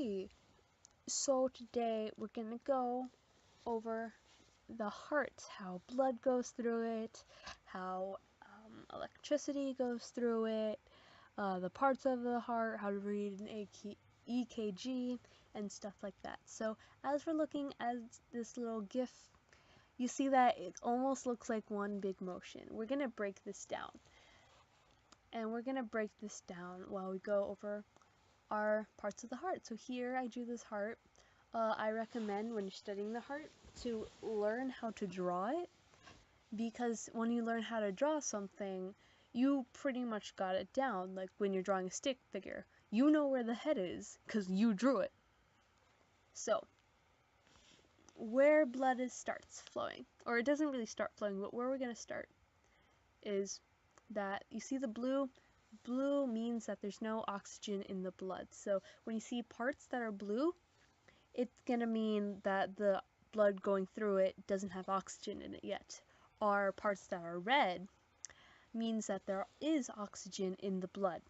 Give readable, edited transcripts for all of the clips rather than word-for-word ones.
Okay, so today we're gonna go over the heart, how blood goes through it, how electricity goes through it, the parts of the heart, how to read an EKG, and stuff like that. So as we're looking at this little GIF, you see that it almost looks like one big motion. We're gonna break this down. And we're gonna break this down while we go over our parts of the heart. So here I drew this heart. I recommend when you're studying the heart to learn how to draw it, because when you learn how to draw something, you pretty much got it down. Like when you're drawing a stick figure, you know where the head is because you drew it. So where blood starts flowing, or it doesn't really start flowing, but where we're going to start is that you see the blue. Blue means that there's no oxygen in the blood. So when you see parts that are blue, it's gonna mean that the blood going through it doesn't have oxygen in it yet. Or parts that are red means that there is oxygen in the blood.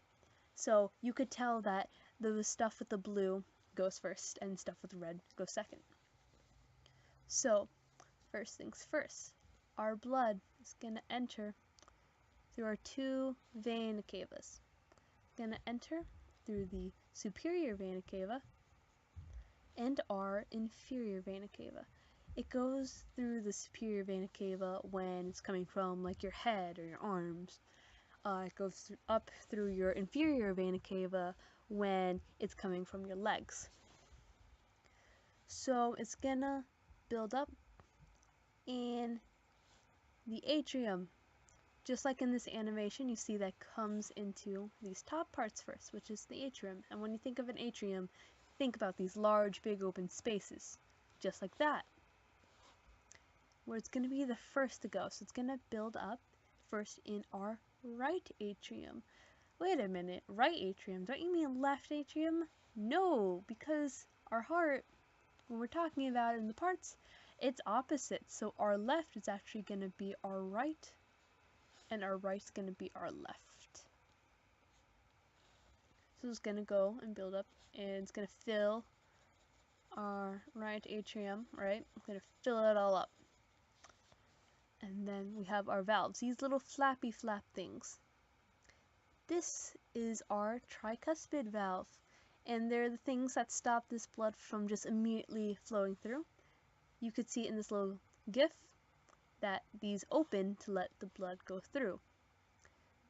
So you could tell that the stuff with the blue goes first and stuff with red goes second. So first things first, our blood is gonna enter through our two vena cavas. It's gonna enter through the superior vena cava and our inferior vena cava. It goes through the superior vena cava when it's coming from like your head or your arms. It goes up through your inferior vena cava when it's coming from your legs. So it's gonna build up in the atrium. Just like in this animation, you see that comes into these top parts first, which is the atrium. And when you think of an atrium, think about these large, big open spaces, just like that, where it's going to be the first to go. So it's going to build up first in our right atrium. Wait a minute, right atrium? Don't you mean left atrium? No, because our heart, when we're talking about it in the parts, it's opposite. So our left is actually going to be our right, and our right's going to be our left. So it's going to go and build up, and it's going to fill our right atrium, right? It's going to fill it all up. And then we have our valves, these little flappy flap things. This is our tricuspid valve, and they're the things that stop this blood from just immediately flowing through. You could see in this little GIF that these open to let the blood go through.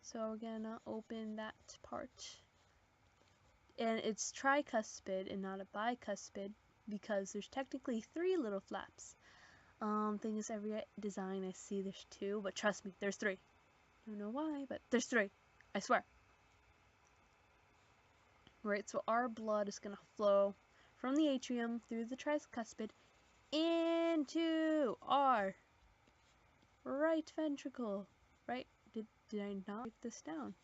So we're gonna open that part. And it's tricuspid and not a bicuspid because there's technically 3 little flaps. Thing is, every design I see there's 2, but trust me, there's 3. I don't know why, but there's 3. I swear. Right, so our blood is gonna flow from the atrium through the tricuspid into our right ventricle. Right? Did I not write this down?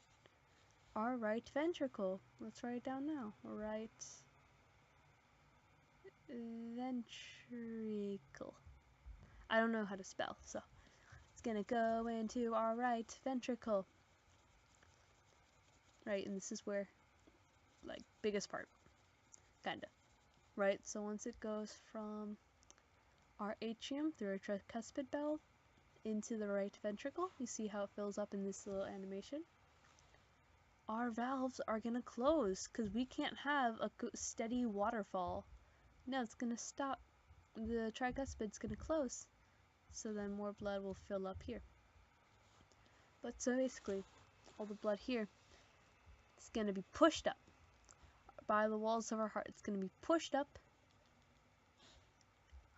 Our right ventricle. Let's write it down now. Right ventricle. I don't know how to spell, so it's gonna go into our right ventricle. Right, and this is where, like, biggest part. Kinda. Right, so once it goes from our atrium through our tricuspid valve into the right ventricle, you see how it fills up in this little animation. Our valves are gonna close because we can't have a steady waterfall. No, it's gonna stop. The tricuspid's gonna close, so then more blood will fill up here. But so basically, all the blood here is gonna be pushed up by the walls of our heart. It's gonna be pushed up.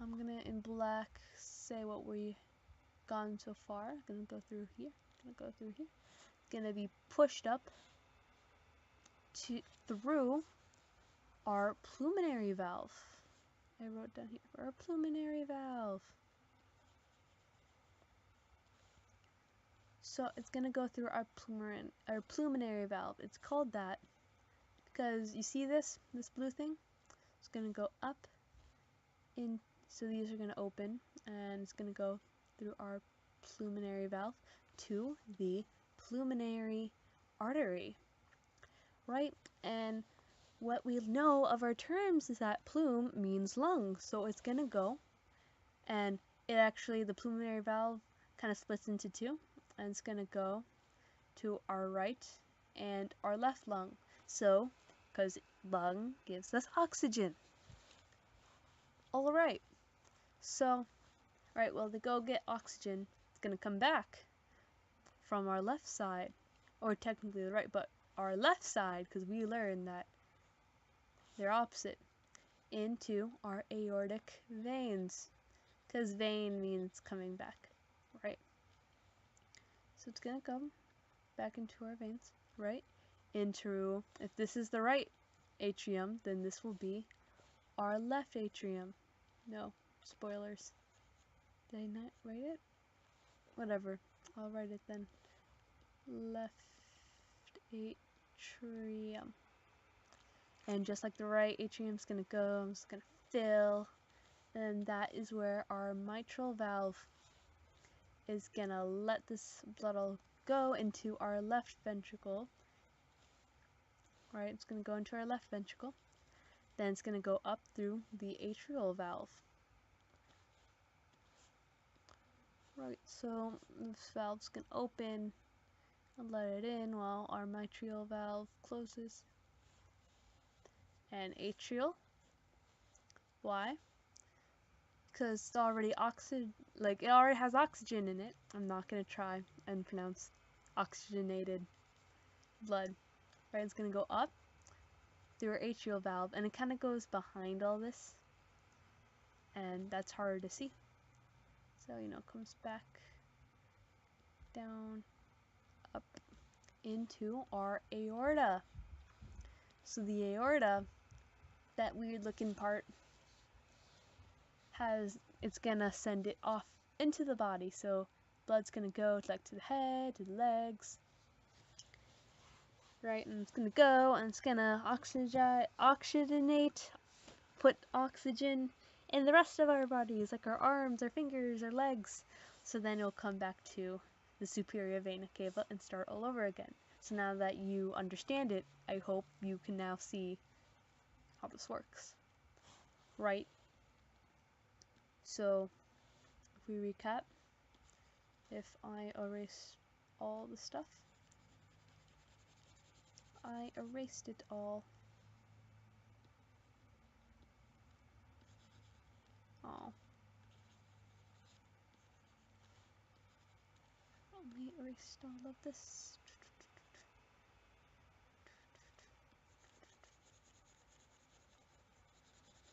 I'm gonna in black say what we gone so far. I'm gonna go through here. It's gonna be pushed up through our pulmonary valve. I wrote down here, our pulmonary valve. So it's gonna go through our pulmonary valve. It's called that because you see this blue thing? It's gonna go up in, so these are gonna open, and it's gonna go through our pulmonary valve to the pulmonary artery. Right? And what we know of our terms is that plume means lung, so it's gonna go, and it actually, the pulmonary valve kind of splits into two, and it's gonna go to our right and our left lung. So, because lung gives us oxygen. Alright, so, alright, well, to go get oxygen, it's gonna come back from our left side, or technically the right, but our left side, because we learned that they're opposite, into our aortic veins, because vein means coming back, right? So it's gonna come back into our veins, right? Into, if this is the right atrium, then this will be our left atrium. No, spoilers. Did I not write it? Whatever, I'll write it then. Left atrium. And just like the right atrium's gonna go, I'm just gonna fill, and that is where our mitral valve is gonna let this blood all go into our left ventricle. Right, it's gonna go into our left ventricle. Then it's gonna go up through the atrial valve. Right, so this valve's gonna open and let it in while our mitral valve closes. And atrial, why? Because it's already it already has oxygen in it. I'm not gonna try and pronounce oxygenated blood. Right, it's gonna go up through our atrial valve, and it kind of goes behind all this, and that's harder to see. So, you know, comes back down, up into our aorta. So the aorta, that weird looking part, it's gonna send it off into the body. So blood's gonna go like to the head, to the legs, right? And it's gonna go and it's gonna oxygenate, put oxygen in the rest of our bodies, like our arms, our fingers, our legs. So then it'll come back to the superior vena cava and start all over again. So now that you understand it, I hope you can now see how this works. Right? So, if we recap, if I erase all the stuff, I erased it all. Oh. Only erased all of this.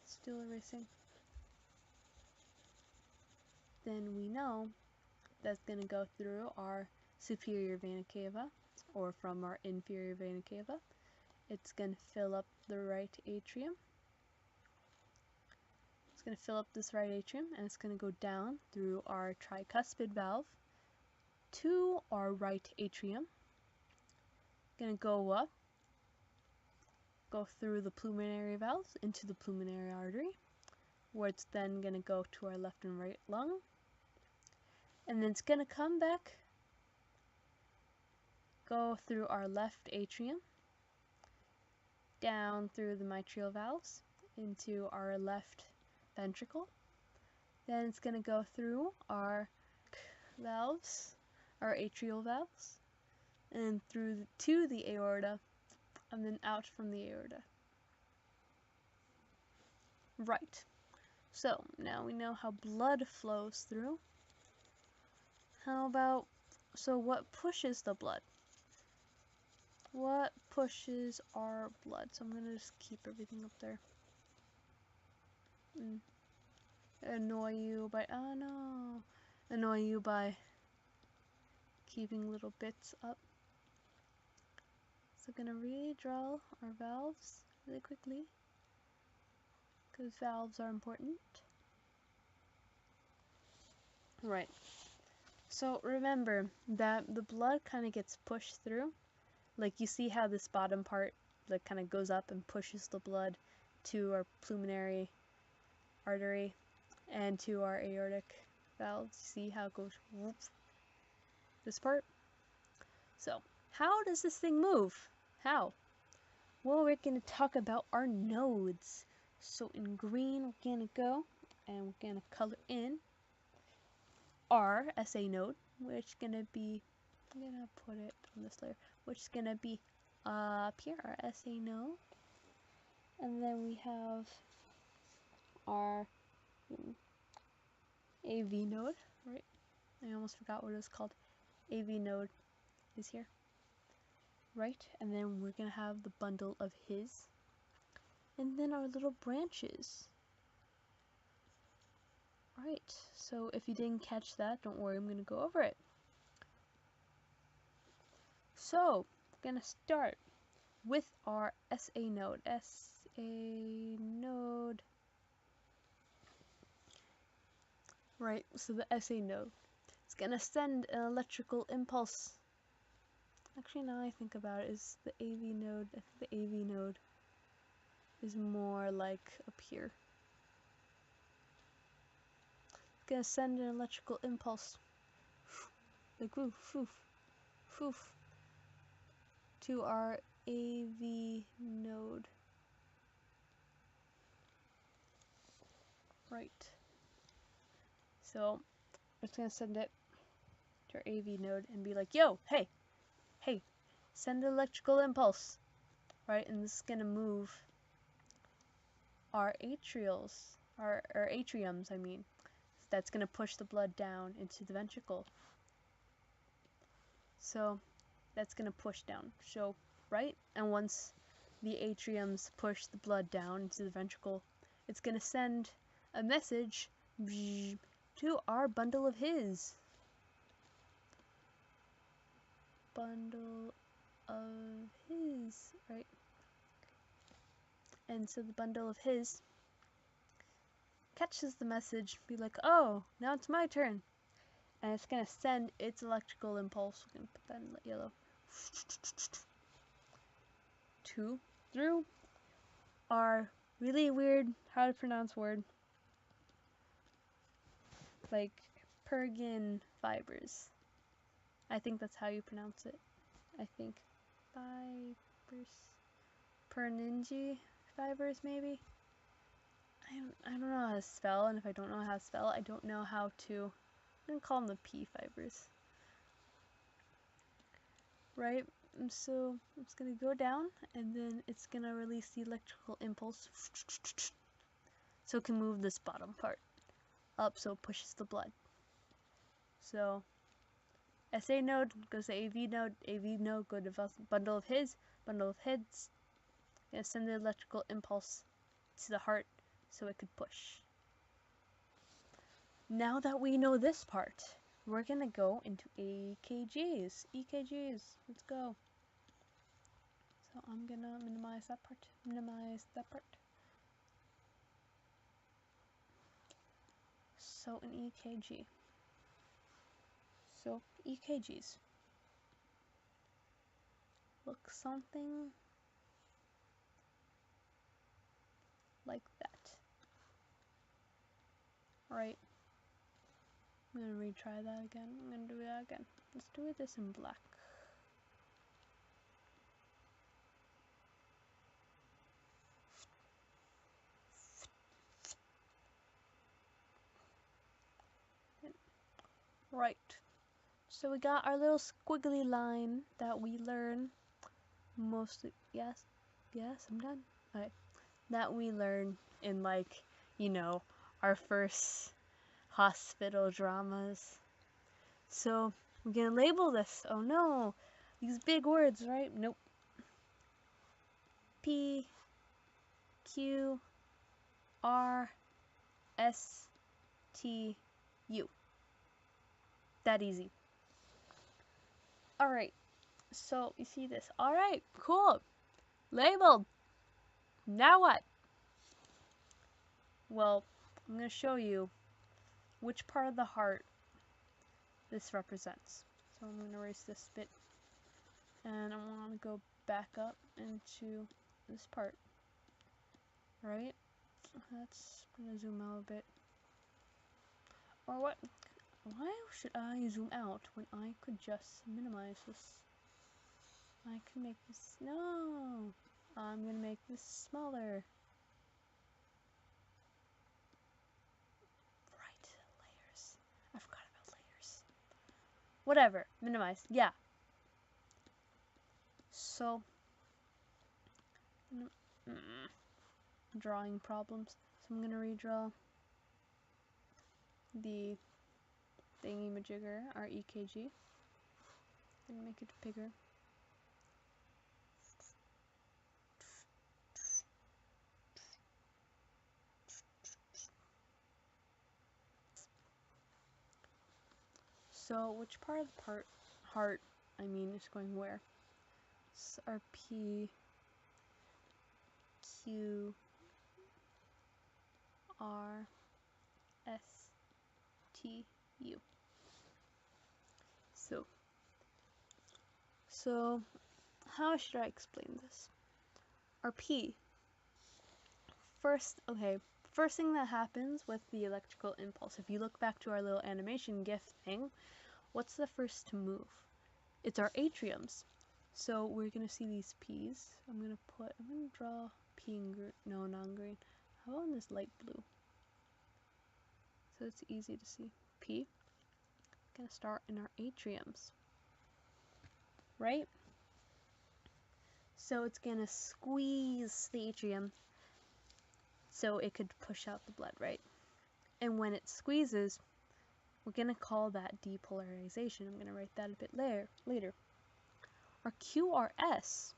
Still erasing. Then we know that's going to go through our superior vena cava, or from our inferior vena cava. It's going to fill up the right atrium. It's going to fill up this right atrium, and it's going to go down through our tricuspid valve to our right atrium. Going to go up, go through the pulmonary valves into the pulmonary artery, where it's then going to go to our left and right lung. And then it's going to come back, go through our left atrium, down through the mitral valves into our left ventricle. Then it's going to go through our valves, our atrial valves, and through to the aorta, and then out from the aorta. Right. So now we know how blood flows through. How about, so what pushes the blood? What pushes our blood? So I'm going to just keep everything up there. Annoy you by keeping little bits up. So I'm going to redraw our valves really quickly, because valves are important. Right. So remember that the blood kind of gets pushed through. Like, you see how this bottom part like kind of goes up and pushes the blood to our pulmonary artery and to our aortic valves. See how it goes whoop, this part? So how does this thing move? How? Well, we're going to talk about our nodes. So in green, we're going to go and we're going to color in our SA node, which is going to be, I'm going to put it on this layer, which is going to be up here, our SA node. And then we have our AV node, right? I almost forgot what it was called. AV node is here, right? And then we're going to have the bundle of his. And then our little branches. Right, so if you didn't catch that, don't worry, I'm going to go over it. So, we're going to start with our SA node. SA node. Right, so the SA node. It's going to send an electrical impulse. Actually, now I think about it, is the AV node. I think the AV node is more like up here. It's going to send an electrical impulse. Like woof, woof, woof. To our AV node. Right. So, I'm just going to send it to our AV node and be like, yo, hey, send an electrical impulse. Right, and this is going to move our atrials, our atriums, I mean. That's going to push the blood down into the ventricle. So, that's going to push down. So, right? And once the atriums push the blood down into the ventricle, it's going to send a message to our bundle of his. Bundle of his, right? And so the bundle of his catches the message, be like, oh, now it's my turn. And it's going to send its electrical impulse. We're going to put that in yellow. Through our really weird, how to pronounce word. Like, Purgin fibers. I think that's how you pronounce it. I think. Fibers. Purninji fibers, maybe? I don't know how to spell, and if I don't know how to spell, I don't know how to... I'm going to call them the P fibers. Right? And so, it's going to go down, and then it's going to release the electrical impulse. So it can move this bottom part up so it pushes the blood. So, SA node goes to AV node go to bundle of his, bundle of heads. Gonna send the electrical impulse to the heart so it could push. Now that we know this part, we're gonna go into EKGs. EKGs, let's go. So I'm gonna minimize that part. So an EKG. So EKGs look something like that. Right. I'm gonna retry that again. I'm gonna do that again. Let's do this in black. Right. So we got our little squiggly line that we learn mostly. Yes, I'm done. Okay. That we learn in, like, you know, our first hospital dramas. So we're gonna label this. Oh no, these big words, right? Nope. P Q R S T U. That easy. Alright, so you see this. Alright, cool. Labeled. Now what? Well, I'm going to show you which part of the heart this represents. So I'm going to erase this bit. And I want to go back up into this part. Right? That's going to zoom out a bit. Or what? Why should I zoom out when I could just minimize this? I can make this... No! I'm gonna make this smaller. Right, layers. I forgot about layers. Whatever, minimize, yeah. So, drawing problems. So I'm gonna redraw the thingy-majigger, our EKG, and make it bigger. So which part of the heart, is going where? So our P, Q, R, S, T, U. So how should I explain this? Our P, first thing that happens with the electrical impulse, if you look back to our little animation GIF thing, what's the first to move? It's our atriums. So we're gonna see these P's. I'm gonna draw P in green, no, non-green. How about in this light blue? So it's easy to see. P, gonna start in our atriums, right? So it's gonna squeeze the atrium so it could push out the blood, right? And when it squeezes, we're gonna call that depolarization. I'm gonna write that a bit later. Our QRS,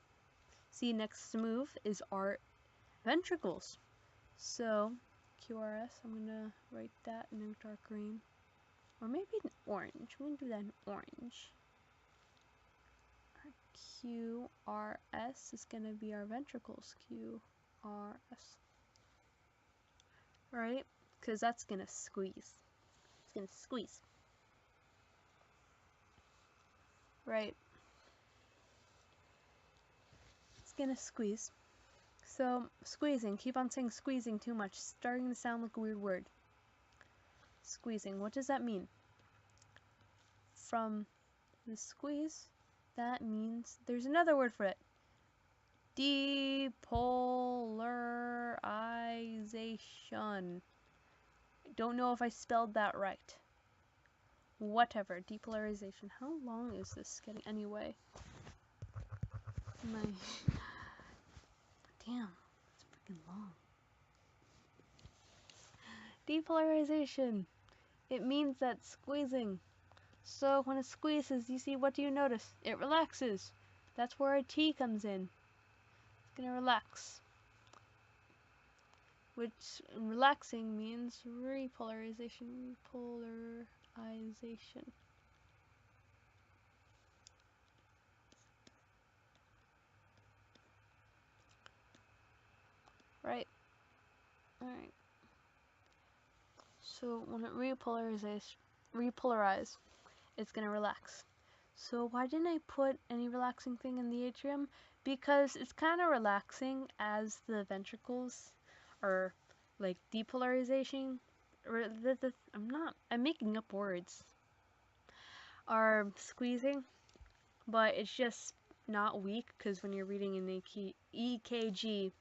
see, next to move is our ventricles. So QRS, I'm gonna write that in a dark green, or maybe in orange. I'm gonna do that in orange. Our QRS is gonna be our ventricles. QRS, right? Because that's gonna squeeze. It's gonna squeeze, right? It's gonna squeeze. So squeezing, keep on saying squeezing too much, starting to sound like a weird word. Squeezing, what does that mean? From the squeeze, that means there's another word for it. Depolarization. Don't know if I spelled that right. Whatever, depolarization. How long is this getting anyway? Damn, it's freaking long. Depolarization. It means that squeezing. So when it squeezes, you see, what do you notice? It relaxes. That's where a T comes in. It's gonna relax. Which relaxing means repolarization. Repolarization. Right? Alright. So when it repolarize, it's gonna relax. So why didn't I put any relaxing thing in the atrium? Because it's kind of relaxing as the ventricles are like depolarization. I'm making up words. Are squeezing, but it's just not weak because when you're reading in the EKG,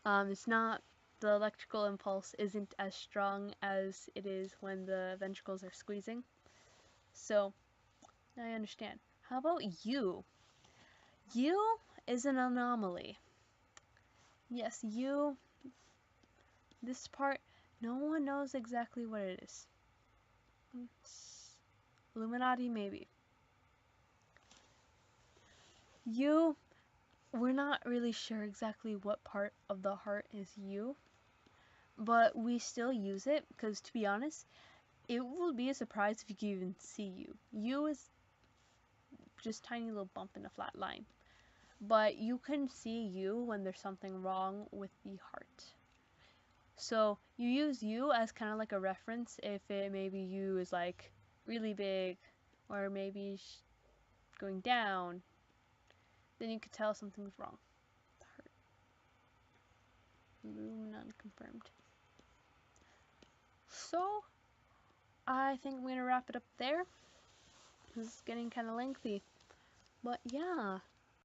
it's not, the electrical impulse isn't as strong as it is when the ventricles are squeezing. So, I understand. How about U? U is an anomaly. Yes, U, this part, no one knows exactly what it is. It's Illuminati, maybe. U, we're not really sure exactly what part of the heart is U, but we still use it because, to be honest, it will be a surprise if you can even see U. U is just tiny little bump in a flat line. But you can see U when there's something wrong with the heart. So you use U as kind of like a reference if it maybe U is like really big or maybe going down, then you could tell something's wrong. The heart. None confirmed. So I think I'm gonna wrap it up there. This is getting kind of lengthy. But yeah,